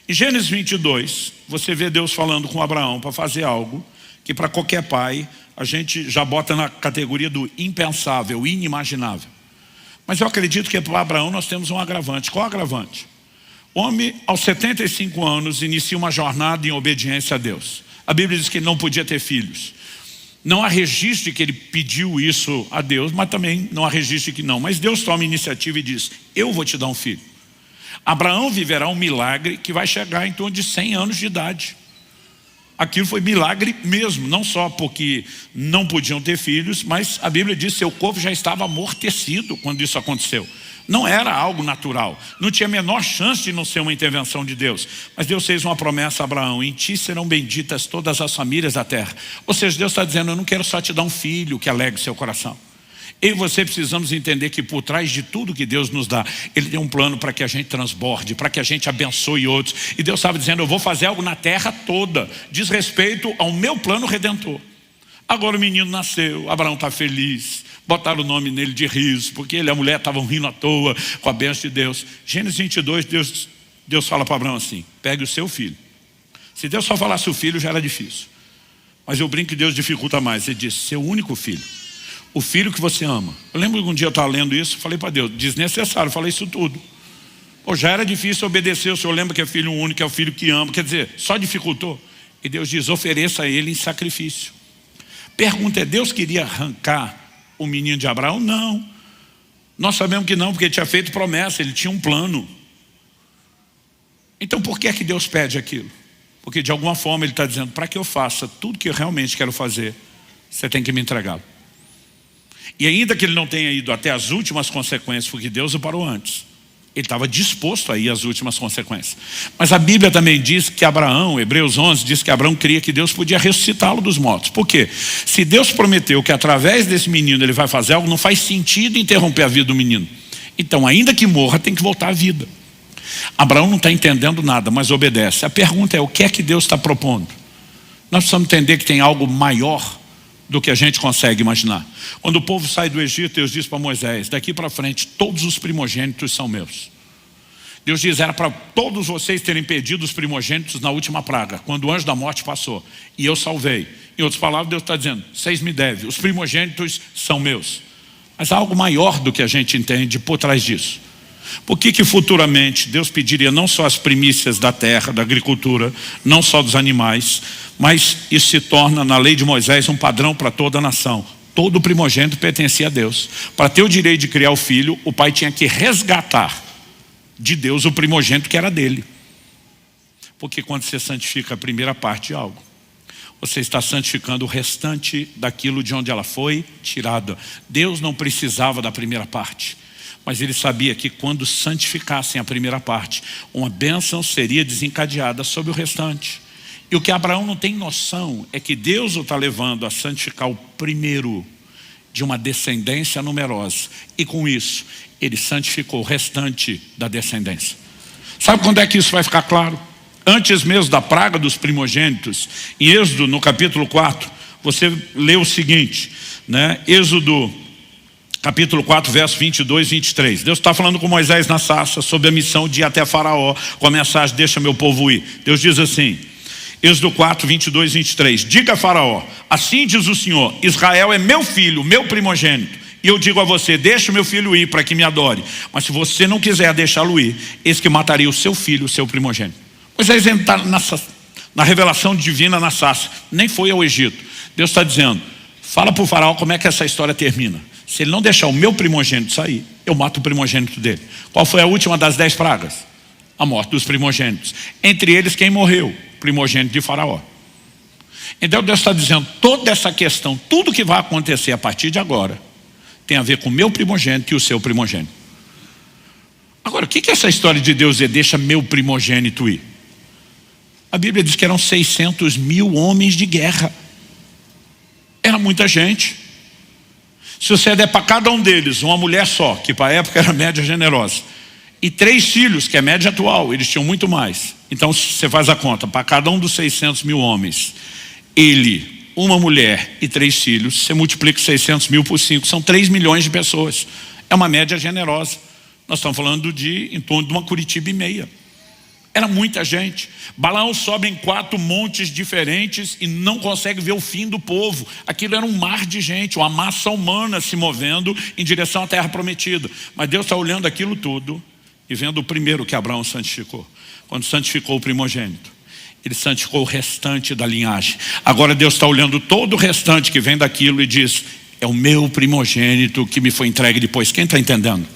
Em Gênesis 22, você vê Deus falando com Abraão para fazer algo que para qualquer pai a gente já bota na categoria do impensável, inimaginável. Mas eu acredito que para Abraão nós temos um agravante. Qual agravante? O homem, aos 75 anos, inicia uma jornada em obediência a Deus. A Bíblia diz que ele não podia ter filhos. Não há registro que ele pediu isso a Deus, mas também não há registro que não. Mas Deus toma a iniciativa e diz, eu vou te dar um filho. Abraão viverá um milagre que vai chegar em torno de 100 anos de idade. Aquilo foi milagre mesmo, não só porque não podiam ter filhos, mas a Bíblia diz que seu corpo já estava amortecido quando isso aconteceu. Não era algo natural, não tinha a menor chance de não ser uma intervenção de Deus. Mas Deus fez uma promessa a Abraão, em ti serão benditas todas as famílias da terra. Ou seja, Deus está dizendo, eu não quero só te dar um filho que alegre seu coração. Eu e você precisamos entender que por trás de tudo que Deus nos dá, Ele tem um plano para que a gente transborde, para que a gente abençoe outros. E Deus estava dizendo, eu vou fazer algo na terra toda, diz respeito ao meu plano redentor. Agora o menino nasceu, Abraão está feliz, botaram o nome nele de riso, porque ele e a mulher estavam rindo à toa com a bênção de Deus. Gênesis 22, Deus fala para Abraão assim, pegue o seu filho. Se Deus só falasse o filho já era difícil. Mas eu brinco que Deus dificulta mais, Ele diz, seu único filho. O filho que você ama. Eu lembro que um dia eu estava lendo isso, falei para Deus, desnecessário, falei isso tudo. Pô, já era difícil obedecer, o Senhor lembra que é filho único, é o filho que ama, quer dizer, só dificultou. E Deus diz, ofereça a ele em sacrifício. Pergunta, Deus queria arrancar o menino de Abraão? Não. Nós sabemos que não, porque ele tinha feito promessa, ele tinha um plano. Então por que é que Deus pede aquilo? Porque de alguma forma ele está dizendo, para que eu faça tudo que eu realmente quero fazer, você tem que me entregá-lo. E ainda que ele não tenha ido até as últimas consequências, porque Deus o parou antes, ele estava disposto a ir às últimas consequências. Mas a Bíblia também diz que Abraão, Hebreus 11, diz que Abraão cria que Deus podia ressuscitá-lo dos mortos. Por quê? Se Deus prometeu que através desse menino ele vai fazer algo, não faz sentido interromper a vida do menino. Então, ainda que morra, tem que voltar à vida. Abraão não está entendendo nada, mas obedece. A pergunta é, o que é que Deus está propondo? Nós precisamos entender que tem algo maior do que a gente consegue imaginar. Quando o povo sai do Egito, Deus diz para Moisés, daqui para frente todos os primogênitos são meus. Deus diz, era para todos vocês terem pedido os primogênitos na última praga, quando o anjo da morte passou, e eu salvei. Em outras palavras, Deus está dizendo, vocês me devem, os primogênitos são meus. Mas há algo maior do que a gente entende por trás disso. Por que futuramente Deus pediria não só as primícias da terra, da agricultura, não só dos animais, mas isso se torna na lei de Moisés um padrão para toda a nação. Todo primogênito pertencia a Deus. Para ter o direito de criar o filho, o pai tinha que resgatar de Deus o primogênito que era dele. Porque quando você santifica a primeira parte de algo, você está santificando o restante daquilo de onde ela foi tirada. Deus não precisava da primeira parte, mas ele sabia que quando santificassem a primeira parte, uma bênção seria desencadeada sobre o restante. E o que Abraão não tem noção é que Deus o está levando a santificar o primeiro de uma descendência numerosa. E com isso, ele santificou o restante da descendência. Sabe quando é que isso vai ficar claro? Antes mesmo da praga dos primogênitos, em Êxodo, no capítulo 4, você lê o seguinte, né? Êxodo, capítulo 4, verso 22 e 23. Deus está falando com Moisés na sarça sobre a missão de ir até Faraó com a mensagem, deixa meu povo ir. Deus diz assim, Êxodo 4, 22 e 23. Diga a Faraó, assim diz o Senhor, Israel é meu filho, meu primogênito. E eu digo a você, deixa o meu filho ir para que me adore. Mas se você não quiser deixá-lo ir, eis que mataria o seu filho, o seu primogênito. Moisés está na revelação divina na sarça, nem foi ao Egito. Deus está dizendo, fala para o Faraó como é que essa história termina. Se ele não deixar o meu primogênito sair, eu mato o primogênito dele. Qual foi a última das 10 pragas? A morte dos primogênitos. Entre eles quem morreu? Primogênito de Faraó. Então Deus está dizendo, toda essa questão, tudo que vai acontecer a partir de agora, tem a ver com o meu primogênito e o seu primogênito. Agora, o que é essa história de Deus dizer, deixa meu primogênito ir? A Bíblia diz que eram 600 mil homens de guerra. Era muita gente. Se você der para cada um deles uma mulher só, que para a época era média generosa, e 3 filhos, que é média atual, eles tinham muito mais. Então você faz a conta, para cada um dos 600 mil homens, ele, uma mulher e 3 filhos, você multiplica 600 mil por 5, são 3 milhões de pessoas. É uma média generosa. Nós estamos falando de em torno de uma Curitiba e meia. Era muita gente. Balaão sobe em 4 montes diferentes e não consegue ver o fim do povo. Aquilo era um mar de gente, uma massa humana se movendo em direção à terra prometida. Mas Deus está olhando aquilo tudo e vendo o primeiro que Abraão santificou. Quando santificou o primogênito, ele santificou o restante da linhagem. Agora Deus está olhando todo o restante que vem daquilo e diz: é o meu primogênito que me foi entregue depois. Quem está entendendo?